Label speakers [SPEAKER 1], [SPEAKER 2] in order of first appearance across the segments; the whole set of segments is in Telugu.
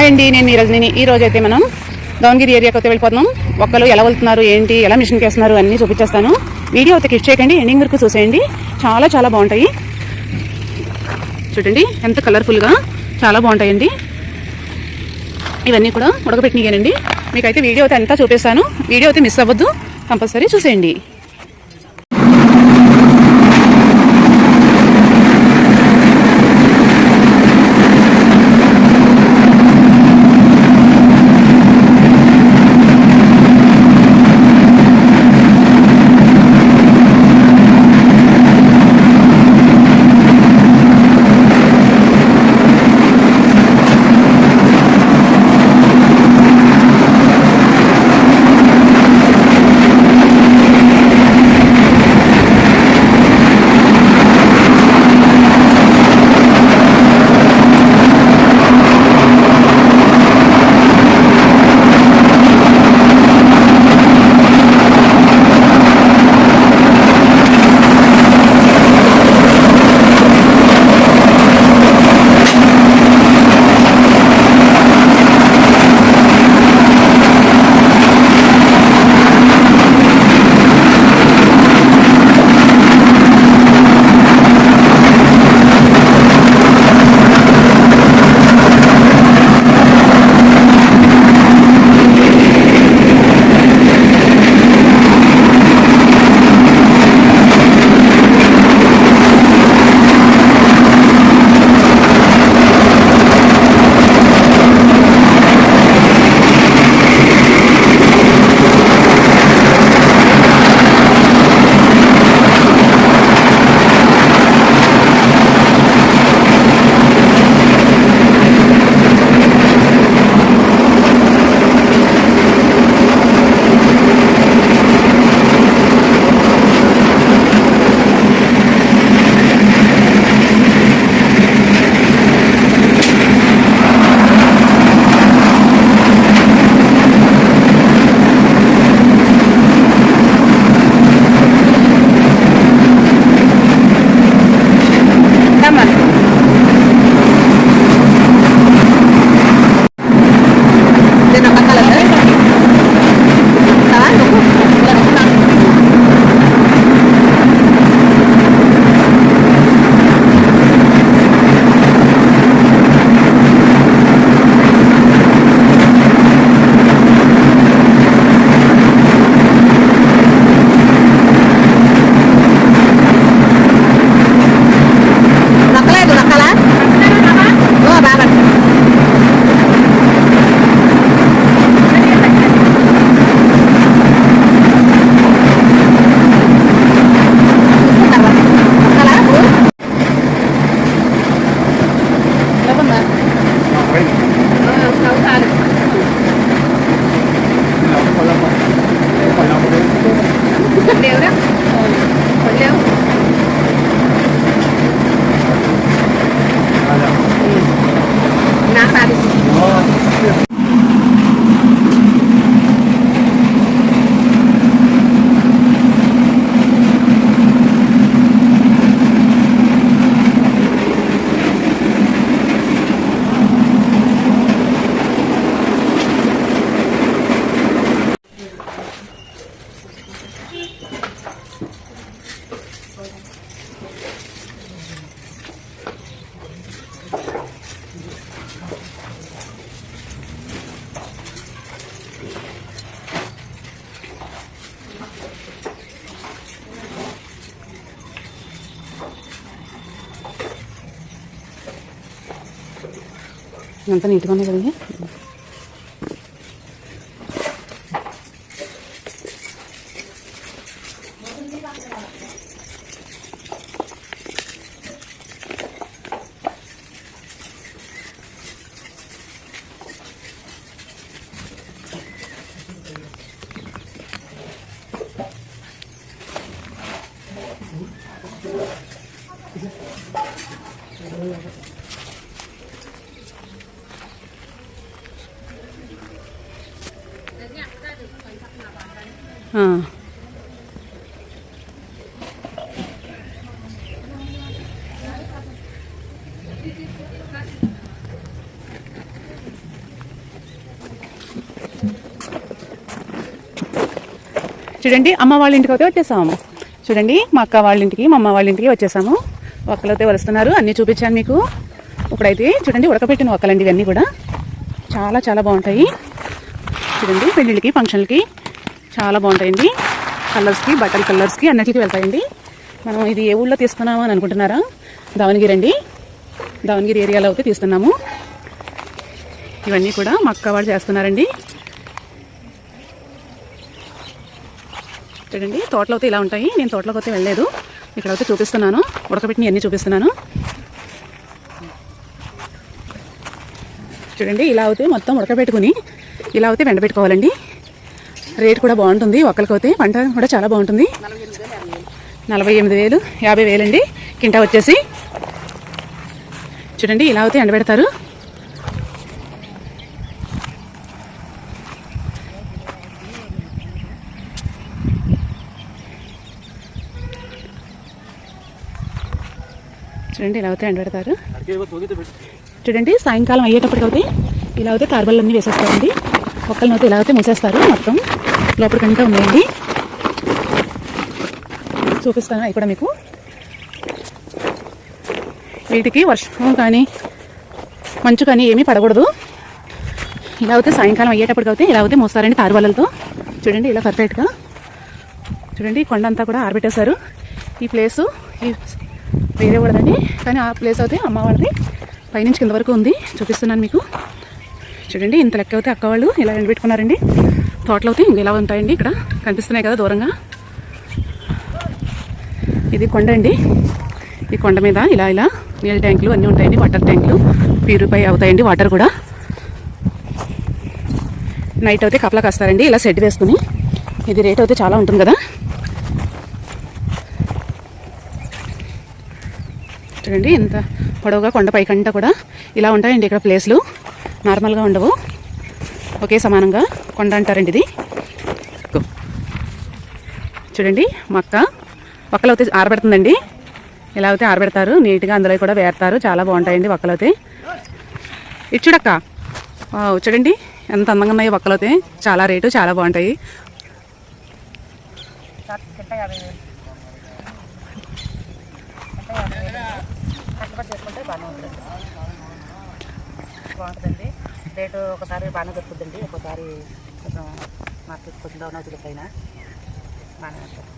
[SPEAKER 1] హాయ్ అండి, నేను ఈ రోజు అయితే మనం గౌన్గిరి ఏరియాకి అయితే వెళ్ళిపోతున్నాం. ఒక్కరు ఎలా వెళ్తున్నారు, ఏంటి, ఎలా మిషన్కి వేస్తున్నారు అన్నీ చూపించేస్తాను. వీడియో అయితే క్లిక్ చేయకండి, ఎండింగ్ వరకు చూసేయండి. చాలా చాలా బాగుంటాయి. చూడండి ఎంత కలర్ఫుల్గా, చాలా బాగుంటాయండి. ఇవన్నీ కూడా ఉడకబెట్టినగానండి. మీకైతే వీడియో అయితే అంతా చూపిస్తాను. వీడియో అయితే మిస్ అవ్వద్దు, కంపల్సరీ చూసేయండి. అంతా నీట్గా ఉన్నాయి కదండి. చూడండి అమ్మ వాళ్ళ ఇంటికి అయితే వచ్చేసాము. చూడండి మా అక్క వాళ్ళ ఇంటికి మా అమ్మ వాళ్ళ ఇంటికి వచ్చేసాము. ఒక్కలైతే వలుస్తున్నారు, అన్నీ చూపించాను మీకు. ఇప్పుడైతే చూడండి ఉడకబెట్టిన ఒక్కలండి ఇవన్నీ కూడా చాలా చాలా బాగుంటాయి. చూడండి పెళ్ళిళ్ళకి ఫంక్షన్లకి చాలా బాగుంటాయండి. కలర్స్కి బట్టల కలర్స్కి అన్నిటికీ వెళ్తాయండి. మనం ఇది ఏ ఊళ్ళో తీసుకున్నాము అని అనుకుంటున్నారా? దావణగిరి అండి. దావణగిరి ఏరియాలో అయితే తీస్తున్నాము. ఇవన్నీ కూడా మా అక్క వాళ్ళు చేస్తున్నారండి. చూడండి తోటలో అయితే ఇలా ఉంటాయి. నేను తోటలోకి అయితే వెళ్ళలేదు, ఇక్కడైతే చూపిస్తున్నాను. ఉడకబెట్టిన అన్నీ చూపిస్తున్నాను. చూడండి ఇలా అయితే మొత్తం ఉడకబెట్టుకుని ఇలా అయితే ఎండబెట్టుకోవాలండి. రేట్ కూడా బాగుంటుంది. ఒక్కరికైతే పంట కూడా చాలా బాగుంటుంది. 48,000 50,000 అండి కింటా వచ్చేసి. చూడండి ఇలా అయితే ఎండబెడతారు. చూడండి ఇలా అయితే ఎండబెడతారు. చూడండి సాయంకాలం అయ్యేటప్పటికైతే ఇలా అయితే కార్బన్లన్నీ వేసేస్తారండి. ఒక్కరిని అయితే ఇలా అయితే మూసేస్తారు. మొత్తం లోపలికంటే ఉన్నాయండి, చూపిస్తాను అవి కూడా మీకు. వీటికి వర్షం కానీ మంచు కానీ ఏమీ పడకూడదు. ఇలా అయితే సాయంకాలం అయ్యేటప్పటికైతే ఇలా అయితే మోస్తారండి తారుబల్లలతో. చూడండి ఇలా పర్ఫెక్ట్గా. చూడండి కొండ అంతా కూడా ఆరబెట్టేశారు. ఈ ప్లేసు వేరే వాళ్ళదండి, కానీ ఆ ప్లేస్ అయితే అమ్మ వాళ్ళది. పైనుంచి కింద వరకు ఉంది, చూపిస్తున్నాను మీకు. చూడండి ఇంత లెక్క అయితే అక్క వాళ్ళు ఇలా ఎండబెట్టుకున్నారండి. తోటలో అయితే ఇలా ఉంటాయండి. ఇక్కడ కనిపిస్తున్నాయి కదా దూరంగా. ఇది కొండ అండి. ఈ కొండ మీద ఇలా ఇలా నీళ్ళ ట్యాంకులు అన్నీ ఉంటాయండి. వాటర్ ట్యాంకులు ప్యూరిఫై అవుతాయండి వాటర్ కూడా. నైట్ అయితే కపలా కాస్తారండి ఇలా షెడ్ వేసుకుని. ఇది రేట్ అయితే చాలా ఉంటుంది కదా. చూడండి ఇంత పొడవుగా కొండ పైకంతా కూడా ఇలా ఉంటాయండి ఇక్కడ ప్లేస్లు. నార్మల్గా ఉండవు, ఒకే సమానంగా కొండ అంటారండి ఇది. చూడండి ఒక్కలు అయితే ఆరబెడుతుందండి. ఇలా అయితే ఆరబెడతారు నీట్గా. అందులో కూడా వేస్తారు. చాలా బాగుంటాయండి ఒక్కలు అయితే. ఇది చూడక్క, చూడండి ఎంత అందంగా ఉన్నాయో ఒక్కలు అయితే. చాలా రేటు, చాలా బాగుంటాయి. చేసుకుంటే బాగుంటుందండి. రేటు ఒకసారి బాగానే దొరుకుతుందండి, ఒక్కోసారి కొంచెం మార్కెట్ కొంచెం డౌన్ అవుతుంది. పైన బాగానే ఉంటుంది.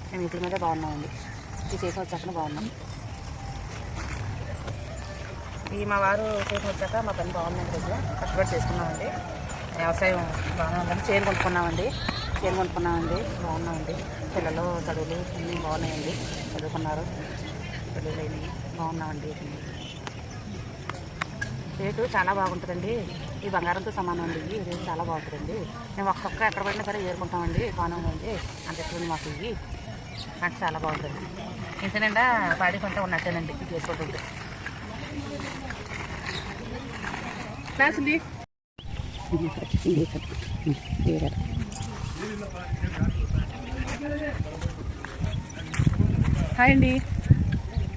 [SPEAKER 1] మేము ఇంటి మీద బాగున్నామండి. ఈ చేసిన వచ్చాక బాగున్నాం. ఈ మా వారు చేసిన వచ్చాక మా పని బాగుందండి. రోజు కష్టపడి చేసుకున్నామండి. వ్యవసాయం బాగానే ఉందండి. చేను కొనుక్కున్నామండి. బాగున్నామండి. పిల్లలు చదువులు అన్నీ బాగున్నాయండి. చదువుకున్నారు, పిల్లలు అయినాయి. బాగున్నామండి. రేటు చాలా బాగుంటుందండి. ఈ బంగారంతో సమానం అండి. ఇది రేటు చాలా బాగుంటుందండి. మేము ఒక్కొక్క ఎక్కడ పడినా సరే ఏరుకుంటామండి. బాగానే ఉంది. అంత ఎక్కువ మాకు ఇవి నాకు చాలా బాగుంటుంది. ఇంటి నిండా పాడి పంట ఉన్నట్టేనండి ఇది చేసుకుంటుంటే. హాయ్ అండి,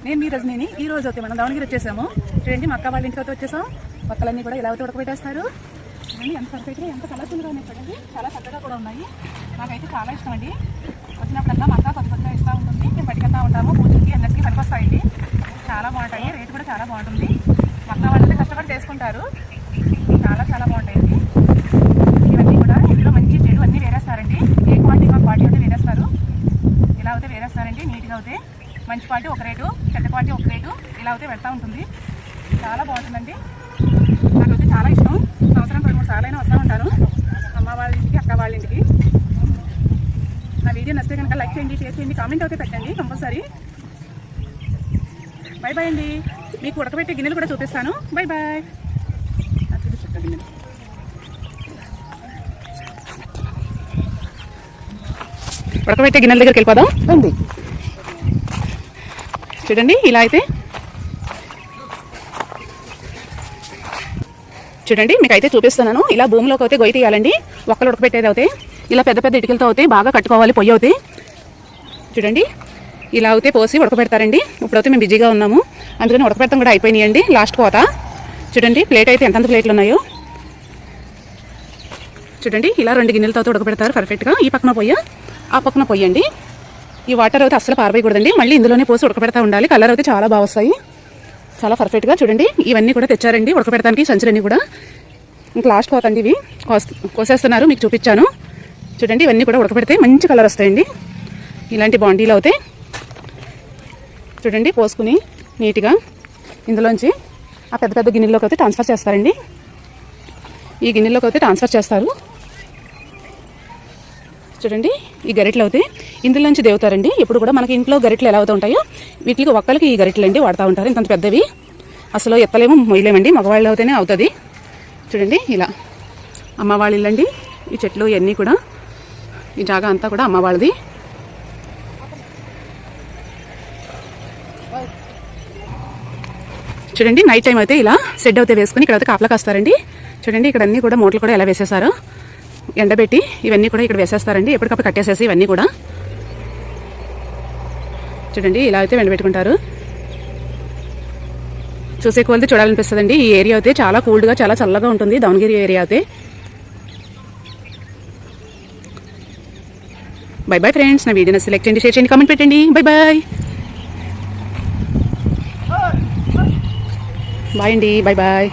[SPEAKER 1] నేను మీ రజనీని. ఈ రోజు అయితే మనం దావణగిరి వచ్చేసాము. చూడండి మా అక్క వాళ్ళ ఇంటికి అయితే వచ్చేసాం. పక్కలన్నీ కూడా ఇలా అయితే ఉడకబెట్టేస్తారు. చూడండి ఎంత పర్ఫెక్ట్గా, ఎంత కలర్ఫుల్గా ఉన్నాయి. చూడండి చాలా చక్కగా కూడా ఉన్నాయి. నాకైతే చాలా ఇష్టం అండి. వచ్చినప్పుడల్లా మా అక్క కొద్దిగా ఇస్తూ ఉంటుంది. మేము పట్టుకెళ్తూ ఉంటాము. పూజకి అందరికీ పనికొస్తాయండి. చాలా బాగుంటాయి. రేటు కూడా చాలా బాగుంటుంది. మా అక్క వాళ్ళైతే కష్టపడి చేసుకుంటారు. చాలా చాలా బాగుంటాయండి. ఇవన్నీ కూడా ఇందులో మంచి చెడు అన్నీ వేరేస్తారండి. ఏ క్వాలిటీ మా క్వాలిటీ అయితే వేరేస్తారు. ఇలా అయితే వేరేస్తారండి. నీట్గా అయితే మంచి క్వాలిటీ ఒక రేటు, చెడ్డ క్వాలిటీ ఒక రేటు ఇలా అయితే పెడతా ఉంటుంది. చాలా బాగుంటుందండి. నాకైతే చాలా ఇష్టం. సంవత్సరం 2-3 సార్లు అయినా వస్తూ ఉంటాను అమ్మ వాళ్ళ ఇంటికి, అక్క వాళ్ళ ఇంటికి. నా వీడియో నచ్చితే కనుక లైక్ చేయండి, షేర్ చేయండి, కామెంట్ అయితే పెట్టండి కంపల్సరీ. బై బాయ్ అండి. మీకు ఉడకబెట్టే గిన్నెలు కూడా చూపిస్తాను. Bye bye. గిన్నెలు ఉడకబెట్టే గిన్నెల దగ్గరికి వెళ్ళిపోదాం అండి. చూడండి ఇలా అయితే. చూడండి మీకు అయితే చూపిస్తున్నాను. ఇలా భూమిలోకి అయితే గొయ్యి తీయాలండి. ఒక్కలు ఉడకబెట్టేది అవుతాయి. ఇలా పెద్ద పెద్ద ఇటుకలతో అవుతాయి. బాగా కట్టుకోవాలి, పొయ్యి అవుతాయి. చూడండి ఇలా అయితే పోసి ఉడకబెడతారండి. ఇప్పుడైతే మేము బిజీగా ఉన్నాము, అందుకని ఉడకబెడతాం కూడా అయిపోయినాయండి. లాస్ట్ పోతా. చూడండి ప్లేట్ అయితే ఎంతంత ప్లేట్లు ఉన్నాయో. చూడండి ఇలా 2 గిన్నెలతో ఉడకబెడతారు పర్ఫెక్ట్గా. ఈ పక్కన పొయ్య, ఆ పక్కన పొయ్యండి. ఈ వాటర్ అయితే అస్సలు పారవేయకూడదండి, మళ్ళీ ఇందులోనే పోసి ఉడకబెడతా ఉండాలి. కలర్ అయితే చాలా బాగా వస్తాయి, చాలా పర్ఫెక్ట్గా. చూడండి ఇవన్నీ కూడా తెచ్చారండి ఉడకబెడతానికి, సంచులన్నీ కూడా. ఇంకా లాస్ట్ పోతండి ఇవి కోసేస్తున్నారు, మీకు చూపించాను. చూడండి ఇవన్నీ కూడా ఉడకబెడితే మంచి కలర్ వస్తాయండి, ఇలాంటి బాండీలు అవుతాయి. చూడండి పోసుకుని నీట్గా ఇందులోంచి ఆ పెద్ద పెద్ద గిన్నెల్లోకి అయితే ట్రాన్స్ఫర్ చేస్తారండి. ఈ గిన్నెల్లోకి అయితే ట్రాన్స్ఫర్ చేస్తారు. చూడండి ఈ గరిటెలు అవుతాయి ఇందులోంచి దేవుతారండి. ఎప్పుడు కూడా మనకి ఇంట్లో గరిటెలు ఎలా అవుతూ ఉంటాయో వీటికి ఒక్కరికి ఈ గరిటెలు అండి వాడుతూ ఉంటారు. ఇంత పెద్దవి అసలు ఎత్తలేము మొయ్యలేమండి, మగవాళ్ళు అవుతేనే అవుతుంది. చూడండి ఇలా అమ్మవాళ్ళు ఇల్లండి, ఈ చెట్లు ఇవన్నీ కూడా, ఈ జాగా అంతా కూడా అమ్మవాళ్ళది. చూడండి నైట్ టైం అయితే ఇలా షెడ్ అయితే వేసుకుని ఇక్కడ అయితే కాపలా కాస్తారండి. చూడండి ఇక్కడ అన్నీ కూడా మూటలు కూడా ఎలా వేసేసారో ఎండబెట్టి ఇవన్నీ కూడా ఇక్కడ వేసేస్తారండి, ఎప్పటికప్పుడు కట్టేసేసి ఇవన్నీ కూడా. చూడండి ఇలా అయితే ఎండబెట్టుకుంటారు. చూసే కొలది చూడాలనిపిస్తుందండి. ఈ ఏరియా అయితే చాలా కూల్డ్గా చాలా చల్లగా ఉంటుంది, దావణగిరి ఏరియా అయితే. బై బాయ్ ఫ్రెండ్స్, నా వీడియోని సెలెక్ట్ చేయండి, షేర్ చేయండి, కామెంట్ పెట్టండి. బై బాయ్ బాయ్ అండి, బై బాయ్.